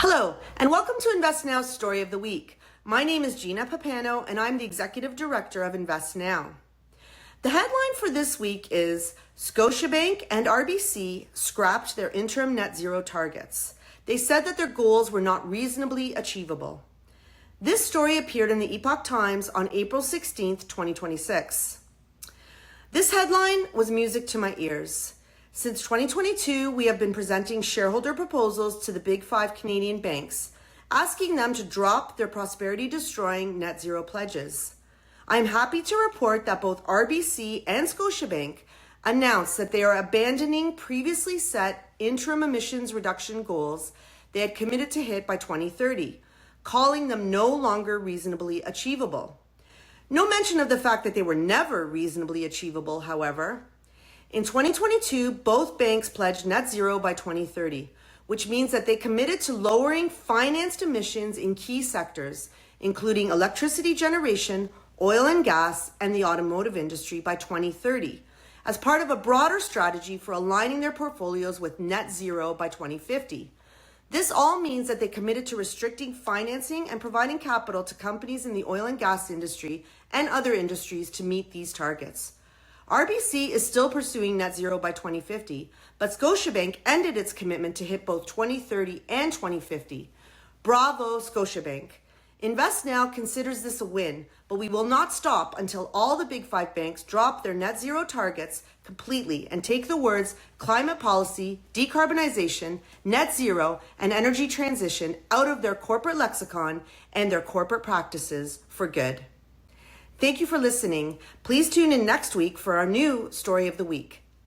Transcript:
Hello, and welcome to InvestNow's Story of the Week. My name is Gina Pappano, and I'm the Executive Director of InvestNow. The headline for this week is Scotiabank and RBC scrapped their interim net zero targets. They said that their goals were not reasonably achievable. This story appeared in the Epoch Times on April 16th, 2026. This headline was music to my ears. Since 2022, we have been presenting shareholder proposals to the big five Canadian banks, asking them to drop their prosperity-destroying net zero pledges. I am happy to report that both RBC and Scotiabank announced that they are abandoning previously set interim emissions reduction goals they had committed to hit by 2030, calling them no longer reasonably achievable. No mention of the fact that they were never reasonably achievable, however. In 2022, both banks pledged net zero by 2030, which means that they committed to lowering financed emissions in key sectors, including electricity generation, oil and gas, and the automotive industry by 2030, as part of a broader strategy for aligning their portfolios with net zero by 2050. This all means that they committed to restricting financing and providing capital to companies in the oil and gas industry and other industries to meet these targets. RBC is still pursuing net zero by 2050, but Scotiabank ended its commitment to hit both 2030 and 2050. Bravo, Scotiabank. InvestNow considers this a win, but we will not stop until all the big five banks drop their net zero targets completely and take the words climate policy, decarbonization, net zero, and energy transition out of their corporate lexicon and their corporate practices for good. Thank you for listening. Please tune in next week for our new Story of the Week.